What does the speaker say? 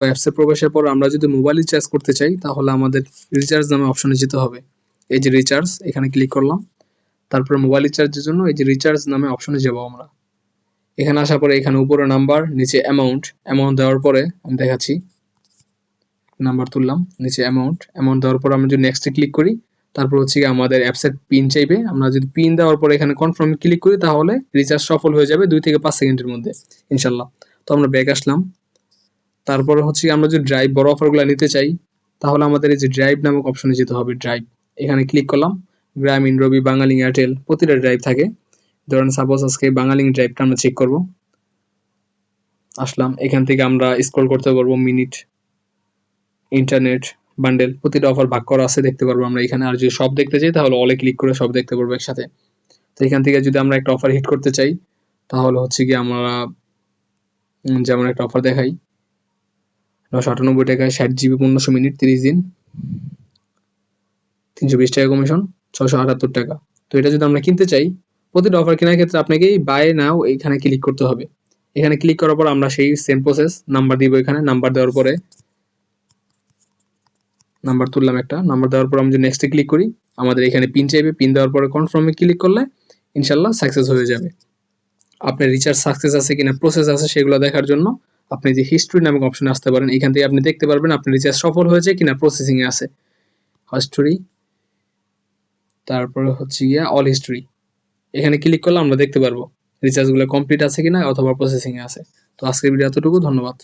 অ্যাপসে প্রবেশের পর আমরা যদি মোবাইল রিচার্জ করতে চাই তাহলে আমাদের রিচার্জ নামে অপশনে যেতে হবে। এই যে রিচার্জ, এখানে ক্লিক করলাম। তারপরে মোবাইল রিচার্জের জন্য এই যে রিচার্জ নামে অপশনে যাব আমরা। এখানে আসার পরে এখানে উপরে নাম্বার, নিচে অ্যামাউন্ট দেওয়ার পরে আমি দেখাচ্ছি। নাম্বার তুললাম, নিচে অ্যামাউন্ট দেওয়ার পর আমরা যদি নেক্সটে ক্লিক করি, তারপর হচ্ছে আমাদের অ্যাপসের পিন চাইবে। আমরা যদি পিন দেওয়ার পর এখানে কনফার্মে ক্লিক করি তাহলে রিচার্জ সফল হয়ে যাবে 2 থেকে 5 সেকেন্ডের মধ্যে ইনশাল্লাহ। তো আমরা ব্যাক আসলাম। তারপরে হচ্ছে আমরা যদি ড্রাইভ বড় অফারগুলো নিতে চাই তাহলে আমাদের এই যে ড্রাইভ নামক অপশনে যেতে হবে। ড্রাইভ, এখানে ক্লিক করলাম। গ্রামীণ, রবি, বাঙালি, এয়ারটেল প্রতিটা ড্রাইভ থাকে। ধরেন সাপোজ আজকে বাঙালি ড্রাইভটা আমরা চেক করব। আসলাম, এখান থেকে আমরা স্ক্রল করতে পারবো। মিনিট, ইন্টারনেট, বান্ডেল প্রতিটা অফার ভাগ করা আছে, দেখতে পারবো আমরা এখানে। আর যদি সব দেখতে চাই তাহলে অলে ক্লিক করে সব দেখতে পারবো একসাথে। তো এখান থেকে যদি আমরা একটা অফার হিট করতে চাই তাহলে হচ্ছে কি আমরা যেমন একটা অফার দেখাই, 998 টাকায় 60 জিবি 1500 মিনিট 30 দিন, 320 টাকা কমিশন, 678 টাকা। তো এটা যদি আমরা কিনতে চাই, প্রতিটা অফার কেনার ক্ষেত্রে আপনাকে বাই নাও এখানে ক্লিক করতে হবে। এখানে ক্লিক করার পর আমরা সেই সেম প্রসেস, নাম্বার দিব। এখানে নাম্বার দেওয়ার পরে নাম্বার তুললাম একটা। নাম্বার দেওয়ার পর আমি যদি নেক্সটে ক্লিক করি, আমাদের এখানে পিন চাইবে। পিন দেওয়ার পরে কনফার্মে ক্লিক করলে ইনশাল্লাহ সাকসেস হয়ে যাবে। আপনার রিচার্জ সাকসেস আছে কিনা, প্রসেস আছে সেগুলো দেখার জন্য আপনি যে হিস্ট্রি নামক অপশনে আসতে পারেন। এখান থেকে আপনি দেখতে পারবেন আপনার রিচার্জ সফল হয়েছে কিনা, প্রসেসিং এ আছে। হিস্ট্রি, তারপরে হচ্ছে গিয়া অল হিস্ট্রি, এখানে ক্লিক করলে আমরা দেখতে পারবো রিচার্জগুলো কমপ্লিট আছে কিনা অথবা প্রসেসিং এ আছে। তো আজকের ভিডিও এতটুকু, ধন্যবাদ।